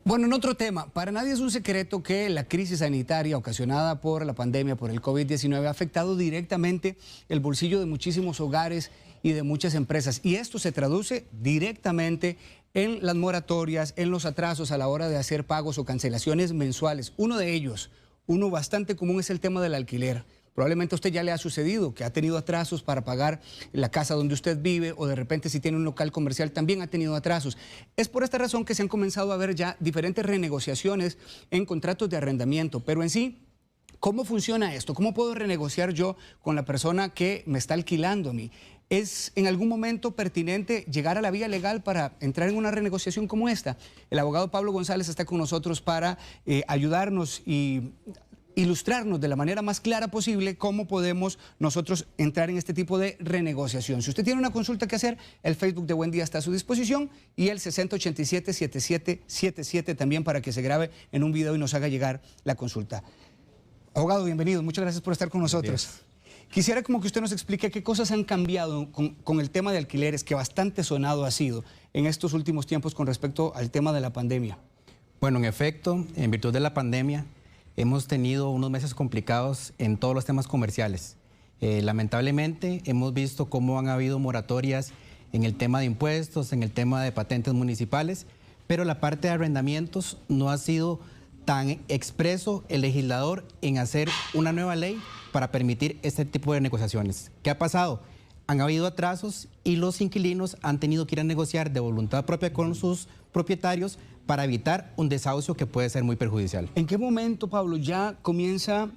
Bueno, en otro tema, para nadie es un secreto que la crisis sanitaria ocasionada por la pandemia, por el COVID-19, ha afectado directamente el bolsillo de muchísimos hogares y de muchas empresas. Y esto se traduce directamente en las moratorias, en los atrasos a la hora de hacer pagos o cancelaciones mensuales. Uno de ellos, uno bastante común, es el tema del alquiler. Probablemente a usted ya le ha sucedido que ha tenido atrasos para pagar la casa donde usted vive, o de repente si tiene un local comercial también ha tenido atrasos. Es por esta razón que se han comenzado a ver ya diferentes renegociaciones en contratos de arrendamiento, pero en sí, ¿cómo funciona esto? ¿Cómo puedo renegociar yo con la persona que me está alquilando a mí? ¿Es en algún momento pertinente llegar a la vía legal para entrar en una renegociación como esta? El abogado Pablo González está con nosotros para ayudarnos y ilustrarnos de la manera más clara posible cómo podemos nosotros entrar en este tipo de renegociación. Si usted tiene una consulta que hacer, el Facebook de Buen Día está a su disposición y el 6087-7777 también, para que se grabe en un video y nos haga llegar la consulta. Abogado, bienvenido. Muchas gracias por estar con nosotros. Quisiera como que usted nos explique qué cosas han cambiado con el tema de alquileres, que bastante sonado ha sido en estos últimos tiempos con respecto al tema de la pandemia. Bueno, en efecto, en virtud de la pandemia, hemos tenido unos meses complicados en todos los temas comerciales. Lamentablemente, hemos visto cómo han habido moratorias en el tema de impuestos, en el tema de patentes municipales, pero la parte de arrendamientos no ha sido tan expreso el legislador en hacer una nueva ley para permitir este tipo de negociaciones. ¿Qué ha pasado? Han habido atrasos y los inquilinos han tenido que ir a negociar de voluntad propia con sus propietarios para evitar un desahucio que puede ser muy perjudicial. ¿En qué momento, Pablo, ya comienza,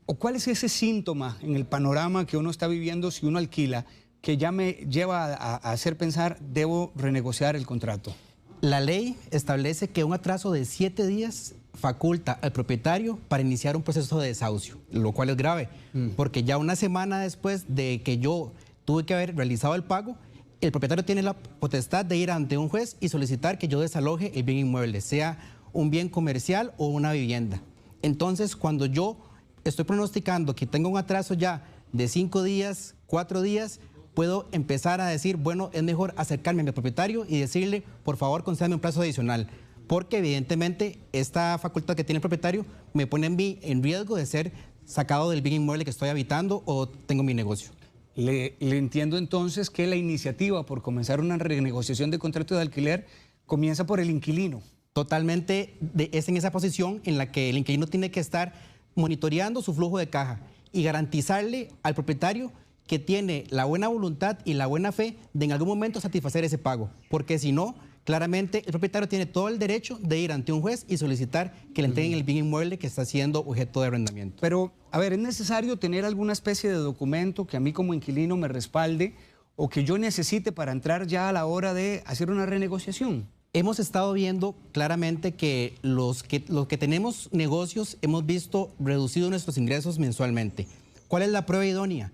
o cuál es ese síntoma en el panorama que uno está viviendo si uno alquila, que ya me lleva a hacer pensar, debo renegociar el contrato? La ley establece que un atraso de 7 días faculta al propietario para iniciar un proceso de desahucio, lo cual es grave, porque ya una semana después de que yo tuve que haber realizado el pago, el propietario tiene la potestad de ir ante un juez y solicitar que yo desaloje el bien inmueble, sea un bien comercial o una vivienda. Entonces, cuando yo estoy pronosticando que tengo un atraso ya de 5 días, 4 días, puedo empezar a decir, bueno, es mejor acercarme a mi propietario y decirle, por favor, concédame un plazo adicional, porque evidentemente esta facultad que tiene el propietario me pone en riesgo de ser sacado del bien inmueble que estoy habitando o tengo mi negocio. Le entiendo entonces que la iniciativa por comenzar una renegociación de contrato de alquiler comienza por el inquilino. Totalmente es en esa posición en la que el inquilino tiene que estar monitoreando su flujo de caja y garantizarle al propietario que tiene la buena voluntad y la buena fe de en algún momento satisfacer ese pago, porque si no, claramente el propietario tiene todo el derecho de ir ante un juez y solicitar que le entreguen el bien inmueble que está siendo objeto de arrendamiento. Pero, a ver, ¿es necesario tener alguna especie de documento que a mí como inquilino me respalde o que yo necesite para entrar ya a la hora de hacer una renegociación? Hemos estado viendo claramente que los que tenemos negocios hemos visto reducidos nuestros ingresos mensualmente. ¿Cuál es la prueba idónea?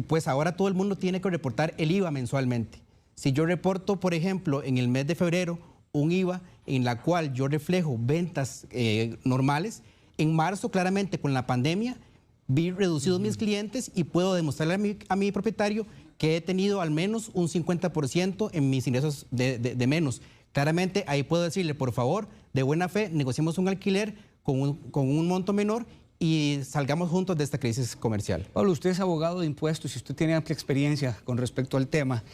Pues ahora todo el mundo tiene que reportar el IVA mensualmente. Si yo reporto, por ejemplo, en el mes de febrero un IVA en la cual yo reflejo ventas normales, en marzo claramente con la pandemia vi reducidos mis clientes y puedo demostrarle a mi propietario que he tenido al menos un 50% en mis ingresos de menos. Claramente ahí puedo decirle, por favor, de buena fe, negociemos un alquiler con un monto menor y salgamos juntos de esta crisis comercial. Pablo, usted es abogado de impuestos y usted tiene amplia experiencia con respecto al tema.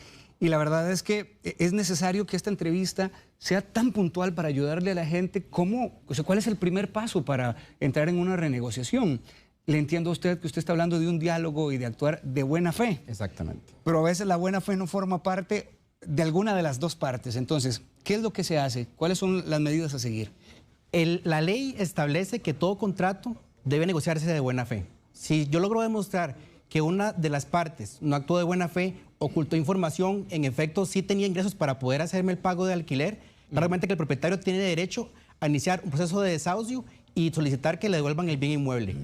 Y la verdad es que es necesario que esta entrevista sea tan puntual para ayudarle a la gente. ¿Cuál es el primer paso para entrar en una renegociación? Le entiendo a usted que usted está hablando de un diálogo y de actuar de buena fe. Exactamente. Pero a veces la buena fe no forma parte de alguna de las dos partes. Entonces, ¿qué es lo que se hace? ¿Cuáles son las medidas a seguir? La ley establece que todo contrato debe negociarse de buena fe. Si yo logro demostrar que una de las partes no actuó de buena fe, ocultó información, en efecto sí tenía ingresos para poder hacerme el pago de alquiler, claramente que el propietario tiene derecho a iniciar un proceso de desahucio y solicitar que le devuelvan el bien inmueble.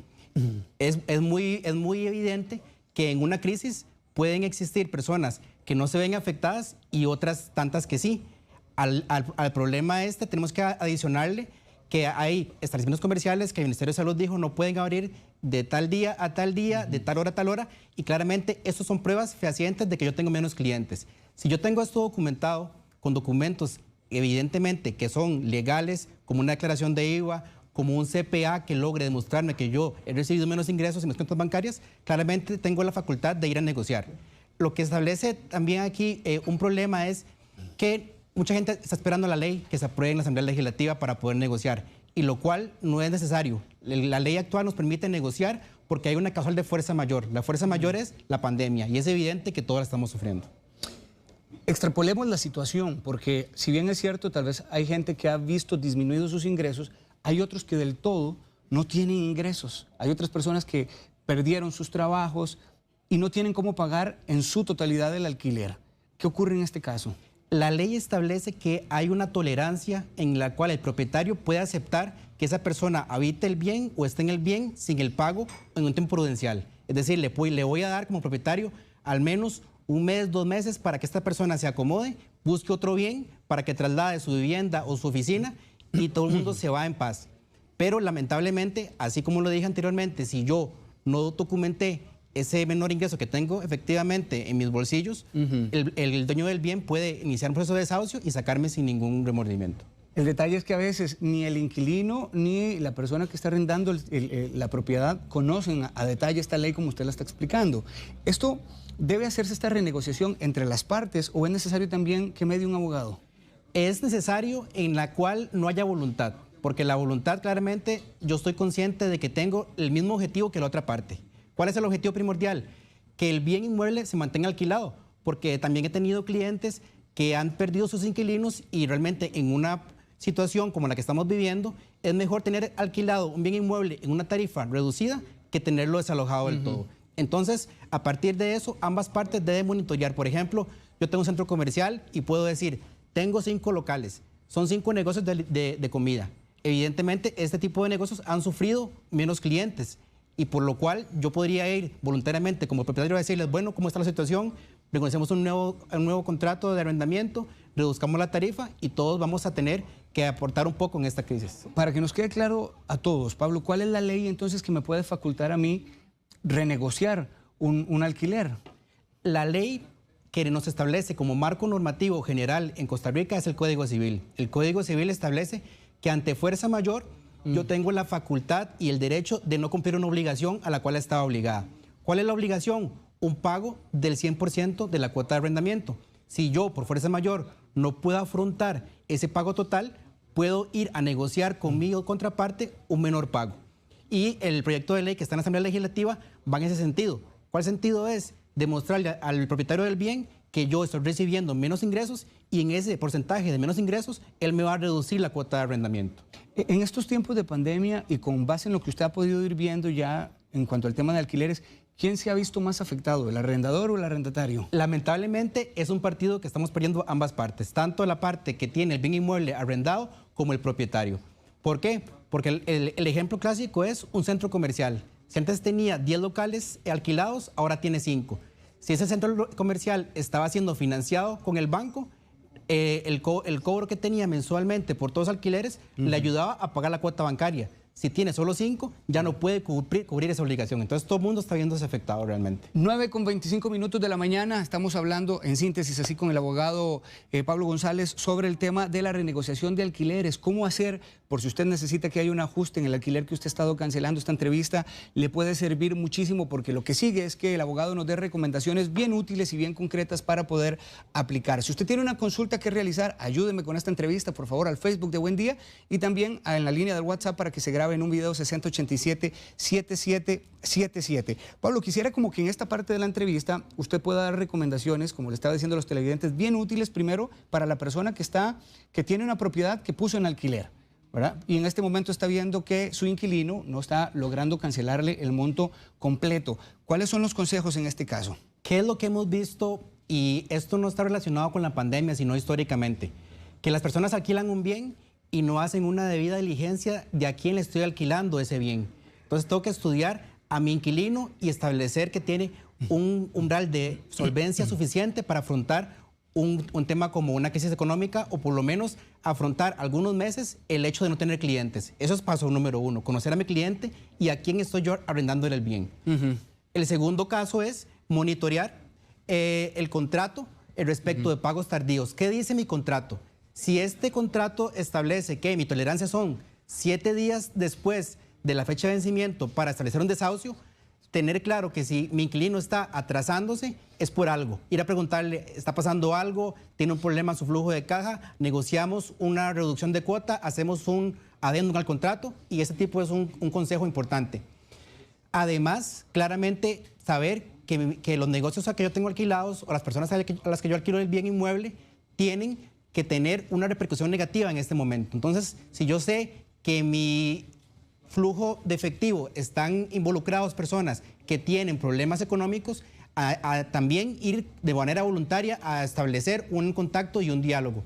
Es muy evidente que en una crisis pueden existir personas que no se ven afectadas y otras tantas que sí. Al problema tenemos que adicionarle que hay establecimientos comerciales que el Ministerio de Salud dijo no pueden abrir de tal día a tal día, de tal hora a tal hora, y claramente estos son pruebas fehacientes de que yo tengo menos clientes. Si yo tengo esto documentado con documentos evidentemente que son legales, como una declaración de IVA, como un CPA que logre demostrarme que yo he recibido menos ingresos en mis cuentas bancarias, claramente tengo la facultad de ir a negociar. Lo que establece también aquí un problema es que mucha gente está esperando la ley que se apruebe en la Asamblea Legislativa para poder negociar, y lo cual no es necesario. La ley actual nos permite negociar porque hay una causal de fuerza mayor. La fuerza mayor es la pandemia y es evidente que todos la estamos sufriendo. Extrapolemos la situación, porque si bien es cierto, tal vez hay gente que ha visto disminuidos sus ingresos, hay otros que del todo no tienen ingresos. Hay otras personas que perdieron sus trabajos y no tienen cómo pagar en su totalidad el alquiler. ¿Qué ocurre en este caso? La ley establece que hay una tolerancia en la cual el propietario puede aceptar que esa persona habite el bien o esté en el bien sin el pago en un tiempo prudencial. Es decir, le voy a dar como propietario al menos 1 mes, 2 meses para que esta persona se acomode, busque otro bien para que traslade su vivienda o su oficina y todo el mundo se va en paz. Pero lamentablemente, así como lo dije anteriormente, si yo no documenté ese menor ingreso que tengo efectivamente en mis bolsillos, el dueño del bien puede iniciar un proceso de desahucio y sacarme sin ningún remordimiento. El detalle es que a veces ni el inquilino ni la persona que está arrendando la propiedad conocen a detalle esta ley como usted la está explicando. ¿Esto debe hacerse esta renegociación entre las partes o es necesario también que medie un abogado? Es necesario en la cual no haya voluntad, porque la voluntad claramente yo estoy consciente de que tengo el mismo objetivo que la otra parte. ¿Cuál es el objetivo primordial? Que el bien inmueble se mantenga alquilado, porque también he tenido clientes que han perdido sus inquilinos y realmente en una situación como la que estamos viviendo, es mejor tener alquilado un bien inmueble en una tarifa reducida que tenerlo desalojado del todo. Entonces, a partir de eso, ambas partes deben monitorear. Por ejemplo, yo tengo un centro comercial y puedo decir, tengo 5 locales, son 5 negocios de comida. Evidentemente, este tipo de negocios han sufrido menos clientes y por lo cual yo podría ir voluntariamente como propietario a decirles, bueno, ¿cómo está la situación? Reconocemos un nuevo contrato de arrendamiento, reduzcamos la tarifa y todos vamos a tener que aportar un poco en esta crisis. Para que nos quede claro a todos, Pablo, ¿cuál es la ley entonces que me puede facultar a mí renegociar un alquiler? La ley que nos establece como marco normativo general en Costa Rica es el Código Civil. El Código Civil establece que ante fuerza mayor yo tengo la facultad y el derecho de no cumplir una obligación a la cual estaba obligada. ¿Cuál es la obligación? Un pago del 100% de la cuota de arrendamiento. Si yo, por fuerza mayor, no puedo afrontar ese pago total, puedo ir a negociar con mi contraparte un menor pago. Y el proyecto de ley que está en la Asamblea Legislativa va en ese sentido. ¿Cuál sentido es? Demostrarle al propietario del bien que yo estoy recibiendo menos ingresos y en ese porcentaje de menos ingresos, él me va a reducir la cuota de arrendamiento. En estos tiempos de pandemia y con base en lo que usted ha podido ir viendo ya en cuanto al tema de alquileres, ¿quién se ha visto más afectado, el arrendador o el arrendatario? Lamentablemente es un partido que estamos perdiendo ambas partes, tanto la parte que tiene el bien inmueble arrendado como el propietario. ¿Por qué? Porque el ejemplo clásico es un centro comercial. Si antes tenía 10 locales alquilados, ahora tiene 5. Si ese centro comercial estaba siendo financiado con el banco, el cobro que tenía mensualmente por todos los alquileres le ayudaba a pagar la cuota bancaria. Si tiene solo 5, ya no puede cubrir esa obligación. Entonces todo el mundo está viéndose afectado realmente. 9:25 de la mañana, estamos hablando en síntesis así con el abogado Pablo González sobre el tema de la renegociación de alquileres. ¿Cómo hacer? Por si usted necesita que haya un ajuste en el alquiler que usted ha estado cancelando, esta entrevista le puede servir muchísimo porque lo que sigue es que el abogado nos dé recomendaciones bien útiles y bien concretas para poder aplicar. Si usted tiene una consulta que realizar, ayúdeme con esta entrevista, por favor, al Facebook de Buen Día y también en la línea del WhatsApp para que se grabe en un video 6087-7777. Pablo, quisiera como que en esta parte de la entrevista usted pueda dar recomendaciones, como le estaba diciendo a los televidentes, bien útiles primero para la persona que tiene una propiedad que puso en alquiler, ¿verdad? Y en este momento está viendo que su inquilino no está logrando cancelarle el monto completo. ¿Cuáles son los consejos en este caso? ¿Qué es lo que hemos visto? Y esto no está relacionado con la pandemia, sino históricamente. Que las personas alquilan un bien y no hacen una debida diligencia de a quién le estoy alquilando ese bien. Entonces tengo que estudiar a mi inquilino y establecer que tiene un umbral de solvencia suficiente para afrontar un tema como una crisis económica o por lo menos afrontar algunos meses el hecho de no tener clientes. Eso es paso número 1, conocer a mi cliente y a quién estoy yo arrendándole el bien. El segundo caso es monitorear el contrato respecto de pagos tardíos. ¿Qué dice mi contrato? Si este contrato establece que mi tolerancia son 7 días después de la fecha de vencimiento para establecer un desahucio, tener claro que si mi inquilino está atrasándose es por algo. Ir a preguntarle, ¿está pasando algo? ¿Tiene un problema en su flujo de caja? Negociamos una reducción de cuota, hacemos un adendum al contrato y ese tipo es un consejo importante. Además, claramente saber que los negocios a que yo tengo alquilados o las personas a las que yo alquilo el bien inmueble tienen que tener una repercusión negativa en este momento. Entonces, si yo sé que mi flujo de efectivo están involucrados personas que tienen problemas económicos, a también ir de manera voluntaria a establecer un contacto y un diálogo.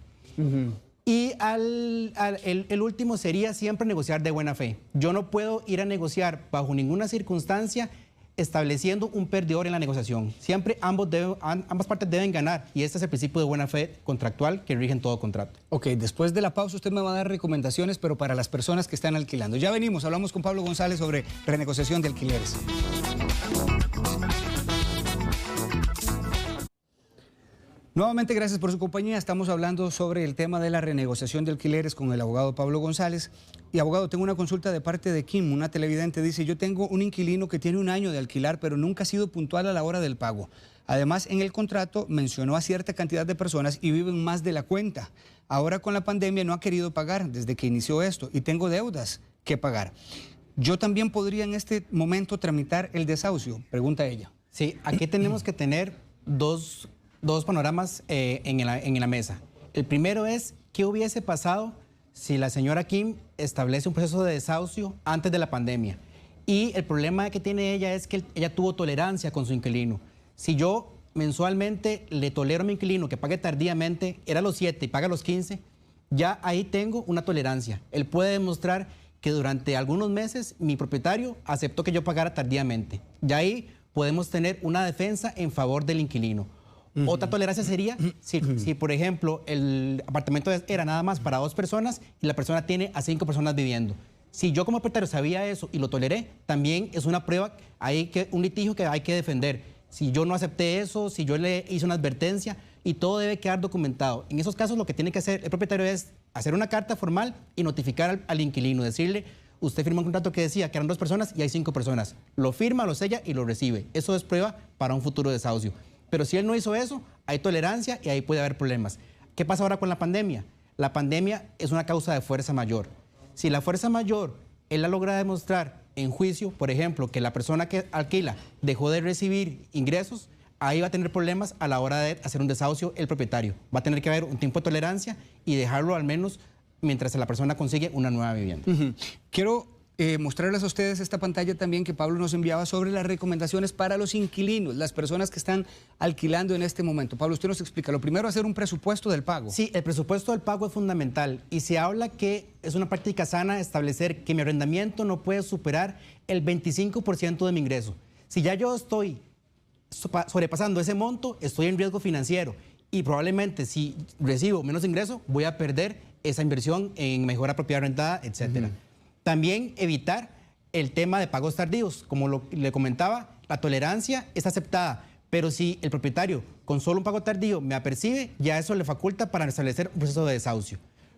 Y el último sería siempre negociar de buena fe. Yo no puedo ir a negociar bajo ninguna circunstancia estableciendo un perdedor en la negociación. Siempre ambas partes deben ganar y este es el principio de buena fe contractual que rige en todo contrato. Ok, después de la pausa usted me va a dar recomendaciones, pero para las personas que están alquilando. Ya venimos, hablamos con Pablo González sobre renegociación de alquileres. Nuevamente, gracias por su compañía. Estamos hablando sobre el tema de la renegociación de alquileres con el abogado Pablo González. Y abogado, tengo una consulta de parte de Kim, una televidente. Dice, yo tengo un inquilino que tiene 1 año de alquilar, pero nunca ha sido puntual a la hora del pago. Además, en el contrato mencionó a cierta cantidad de personas y viven más de la cuenta. Ahora con la pandemia no ha querido pagar desde que inició esto y tengo deudas que pagar. ¿Yo también podría en este momento tramitar el desahucio? Pregunta ella. Sí, aquí tenemos que tener dos panoramas en la mesa. El primero es, ¿qué hubiese pasado si la señora Kim establece un proceso de desahucio antes de la pandemia? Y el problema que tiene ella es que ella tuvo tolerancia con su inquilino. Si yo mensualmente le tolero a mi inquilino que pague tardíamente, era los 7 y paga los 15, ya ahí tengo una tolerancia. Él puede demostrar que durante algunos meses mi propietario aceptó que yo pagara tardíamente. Ya ahí podemos tener una defensa en favor del inquilino. Otra tolerancia sería si, por ejemplo, el apartamento era nada más para 2 personas y la persona tiene a 5 personas viviendo. Si yo como propietario sabía eso y lo toleré, también es una prueba, un litigio que hay que defender. Si yo no acepté eso, si yo le hice una advertencia, y todo debe quedar documentado. En esos casos lo que tiene que hacer el propietario es hacer una carta formal y notificar al inquilino, decirle, usted firmó un contrato que decía que eran 2 personas y hay 5 personas. Lo firma, lo sella y lo recibe. Eso es prueba para un futuro desahucio. Pero si él no hizo eso, hay tolerancia y ahí puede haber problemas. ¿Qué pasa ahora con la pandemia? La pandemia es una causa de fuerza mayor. Si la fuerza mayor, él la logra demostrar en juicio, por ejemplo, que la persona que alquila dejó de recibir ingresos, ahí va a tener problemas a la hora de hacer un desahucio el propietario. Va a tener que haber un tiempo de tolerancia y dejarlo al menos mientras la persona consigue una nueva vivienda. Quiero mostrarles a ustedes esta pantalla también que Pablo nos enviaba sobre las recomendaciones para los inquilinos, las personas que están alquilando en este momento. Pablo, usted nos explica. Lo primero, hacer un presupuesto del pago. Sí, el presupuesto del pago es fundamental y se habla que es una práctica sana establecer que mi arrendamiento no puede superar el 25% de mi ingreso. Si ya yo estoy sobrepasando ese monto, estoy en riesgo financiero y probablemente si recibo menos ingreso, voy a perder esa inversión en mejora propiedad rentada, etcétera. También evitar el tema de pagos tardíos. Como le comentaba, la tolerancia es aceptada, pero si el propietario con solo un pago tardío me apercibe, ya eso le faculta para establecer un proceso de desahucio.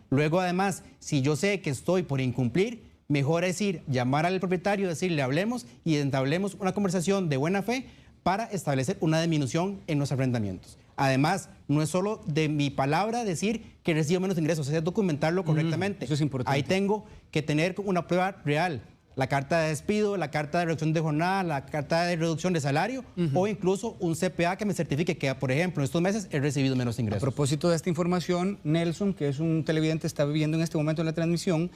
Luego, además, si yo sé que estoy por incumplir, mejor es llamar al propietario, decirle, hablemos y entablemos una conversación de buena fe para establecer una disminución en los arrendamientos. Además, no es solo de mi palabra decir que recibo menos ingresos, es documentarlo correctamente. Eso es importante. Ahí tengo que tener una prueba real, la carta de despido, la carta de reducción de jornada, la carta de reducción de salario o incluso un CPA que me certifique que, por ejemplo, en estos meses he recibido menos ingresos. A propósito de esta información, Nelson, que es un televidente, está viviendo en este momento en la transmisión,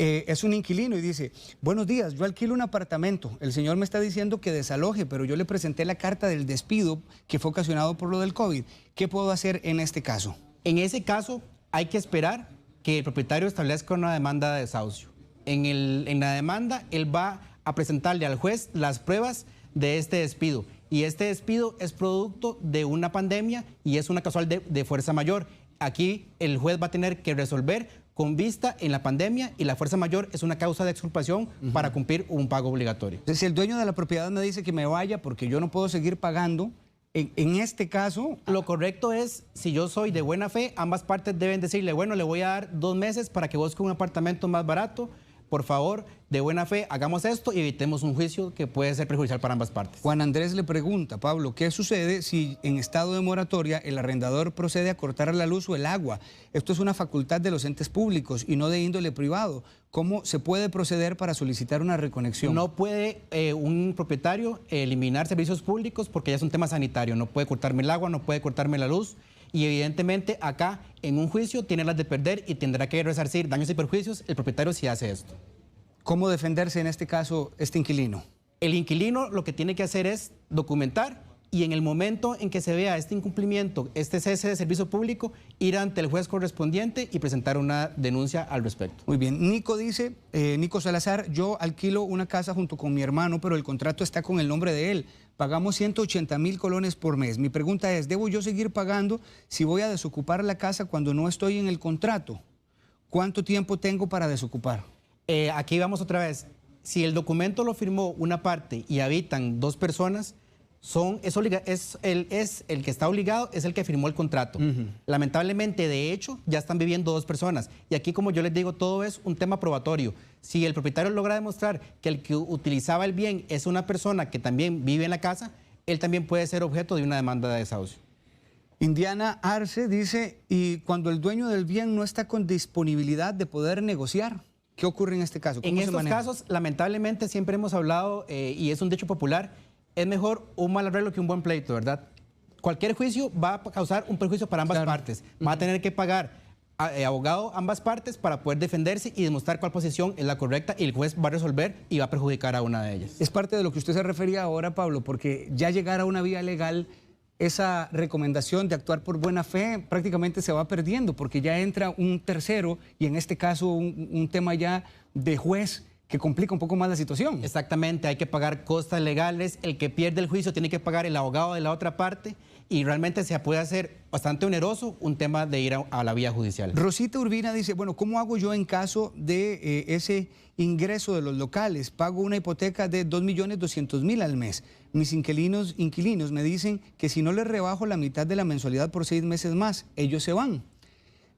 es un inquilino y dice, buenos días, yo alquilo un apartamento, el señor me está diciendo que desaloje, pero yo le presenté la carta del despido que fue ocasionado por lo del COVID. ¿Qué puedo hacer en este caso? En ese caso hay que esperar que el propietario establezca una demanda de desahucio. En la demanda él va a presentarle al juez las pruebas de este despido y este despido es producto de una pandemia y es una causal de fuerza mayor. Aquí el juez va a tener que resolver con vista en la pandemia y la fuerza mayor es una causa de exculpación para cumplir un pago obligatorio. Si el dueño de la propiedad me dice que me vaya porque yo no puedo seguir pagando, En este caso, Lo correcto es, si yo soy de buena fe, ambas partes deben decirle, bueno, le voy a dar 2 meses para que busque un apartamento más barato. Por favor, de buena fe, hagamos esto y evitemos un juicio que puede ser perjudicial para ambas partes. Juan Andrés le pregunta, Pablo, ¿qué sucede si en estado de moratoria el arrendador procede a cortar la luz o el agua? Esto es una facultad de los entes públicos y no de índole privado. ¿Cómo se puede proceder para solicitar una reconexión? No puede un propietario eliminar servicios públicos porque ya es un tema sanitario. No puede cortarme el agua, no puede cortarme la luz. Y evidentemente acá en un juicio tiene las de perder y tendrá que resarcir daños y perjuicios el propietario si hace esto. ¿Cómo defenderse en este caso este inquilino? El inquilino lo que tiene que hacer es documentar y en el momento en que se vea este incumplimiento, este cese de servicio público, ir ante el juez correspondiente y presentar una denuncia al respecto. Muy bien. Nico dice, Nico Salazar, yo alquilo una casa junto con mi hermano, pero el contrato está con el nombre de él. Pagamos 180,000 colones por mes. Mi pregunta es, ¿debo yo seguir pagando si voy a desocupar la casa cuando no estoy en el contrato? ¿Cuánto tiempo tengo para desocupar? Aquí vamos otra vez. Si el documento lo firmó una parte y habitan 2 personas, el que está obligado es el que firmó el contrato. Lamentablemente, de hecho, ya están viviendo 2 personas. Y aquí, como yo les digo, todo es un tema probatorio. Si el propietario logra demostrar que el que utilizaba el bien es una persona que también vive en la casa, él también puede ser objeto de una demanda de desahucio. Indiana Arce dice, y cuando el dueño del bien no está con disponibilidad de poder negociar, ¿qué ocurre en este caso? En estos casos, lamentablemente, siempre hemos hablado, y es un dicho popular, es mejor un mal arreglo que un buen pleito, ¿verdad? Cualquier juicio va a causar un perjuicio para ambas partes. Va a tener que pagar abogado ambas partes para poder defenderse y demostrar cuál posición es la correcta y el juez va a resolver y va a perjudicar a una de ellas. Es parte de lo que usted se refería ahora, Pablo, porque ya llegar a una vía legal, esa recomendación de actuar por buena fe prácticamente se va perdiendo porque ya entra un tercero y en este caso un tema ya de juez que complica un poco más la situación. Exactamente, hay que pagar costas legales, el que pierde el juicio tiene que pagar el abogado de la otra parte y realmente se puede hacer bastante oneroso un tema de ir a la vía judicial. Rosita Urbina dice, bueno, ¿cómo hago yo en caso de ese ingreso de los locales? Pago una hipoteca de 2.200.000 al mes. Mis inquilinos me dicen que si no les rebajo la mitad de la mensualidad por 6 meses más, ellos se van.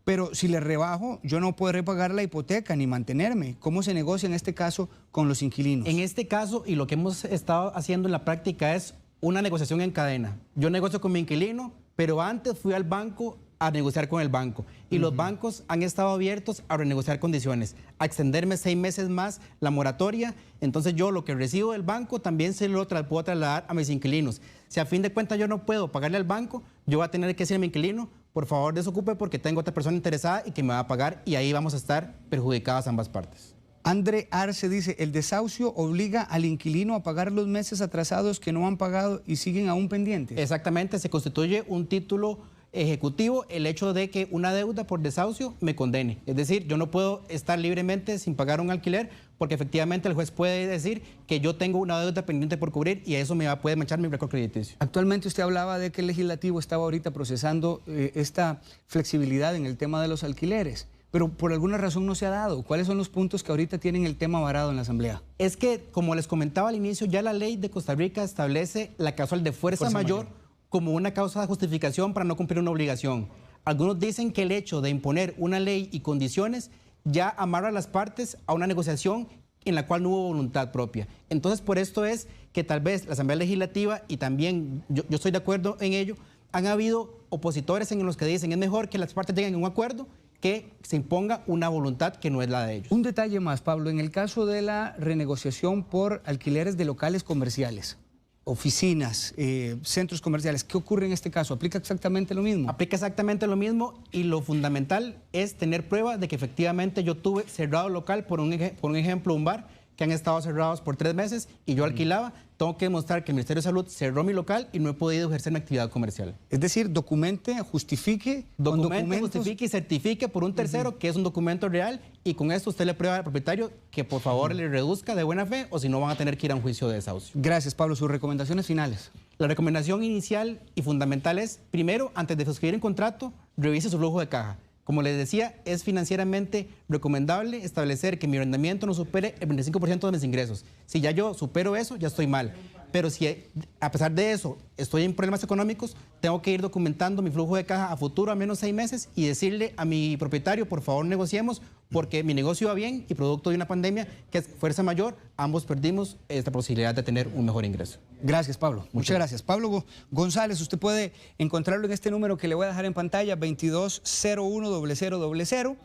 Pero si le rebajo, yo no podré pagar la hipoteca ni mantenerme. ¿Cómo se negocia en este caso con los inquilinos? En este caso, y lo que hemos estado haciendo en la práctica es una negociación en cadena. Yo negocio con mi inquilino, pero antes fui al banco a negociar con el banco. Y los bancos han estado abiertos a renegociar condiciones, a extenderme 6 meses más la moratoria. Entonces yo lo que recibo del banco también se lo puedo trasladar a mis inquilinos. Si a fin de cuentas yo no puedo pagarle al banco, yo voy a tener que decirle a mi inquilino, por favor desocupe porque tengo otra persona interesada y que me va a pagar y ahí vamos a estar perjudicadas ambas partes. André Arce dice, el desahucio obliga al inquilino a pagar los meses atrasados que no han pagado y siguen aún pendientes. Exactamente, se constituye un título ejecutivo el hecho de que una deuda por desahucio me condene. Es decir, yo no puedo estar libremente sin pagar un alquiler porque efectivamente el juez puede decir que yo tengo una deuda pendiente por cubrir y eso puede manchar mi récord crediticio. Actualmente usted hablaba de que el legislativo estaba ahorita procesando esta flexibilidad en el tema de los alquileres, pero por alguna razón no se ha dado. ¿Cuáles son los puntos que ahorita tienen el tema varado en la Asamblea? Es que, como les comentaba al inicio, ya la ley de Costa Rica establece la causal de fuerza mayor como una causa de justificación para no cumplir una obligación. Algunos dicen que el hecho de imponer una ley y condiciones ya amarra a las partes a una negociación en la cual no hubo voluntad propia. Entonces, por esto es que tal vez la Asamblea Legislativa, y también yo estoy de acuerdo en ello, han habido opositores en los que dicen es mejor que las partes lleguen a un acuerdo que se imponga una voluntad que no es la de ellos. Un detalle más, Pablo, en el caso de la renegociación por alquileres de locales comerciales, oficinas, centros comerciales, ¿qué ocurre en este caso? ¿Aplica exactamente lo mismo? Aplica exactamente lo mismo y lo fundamental es tener prueba de que efectivamente yo tuve cerrado el local, por un ejemplo, un bar, que han estado cerrados por 3 meses y yo alquilaba, tengo que demostrar que el Ministerio de Salud cerró mi local y no he podido ejercer mi actividad comercial. Es decir, documente, justifique, justifique y certifique por un tercero que es un documento real y con esto usted le prueba al propietario que por favor le reduzca de buena fe o si no van a tener que ir a un juicio de desahucio. Gracias, Pablo. Sus recomendaciones finales. La recomendación inicial y fundamental es, primero, antes de suscribir el contrato, revise su flujo de caja. Como les decía, es financieramente recomendable establecer que mi arrendamiento no supere el 25% de mis ingresos. Si ya yo supero eso, ya estoy mal. Pero si a pesar de eso estoy en problemas económicos, tengo que ir documentando mi flujo de caja a futuro, a menos 6 meses, y decirle a mi propietario, por favor negociemos, porque mi negocio va bien y producto de una pandemia que es fuerza mayor, ambos perdimos esta posibilidad de tener un mejor ingreso. Gracias, Pablo. Muchas gracias. Pablo González, usted puede encontrarlo en este número que le voy a dejar en pantalla, 2201-0000,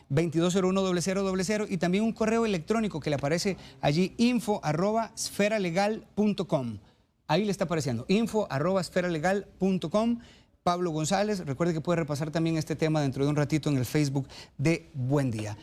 2201-0000, y también un correo electrónico que le aparece allí, info@esferalegal.com. Ahí le está apareciendo, info@esferalegal.com. Pablo González, recuerde que puede repasar también este tema dentro de un ratito en el Facebook de Buen Día.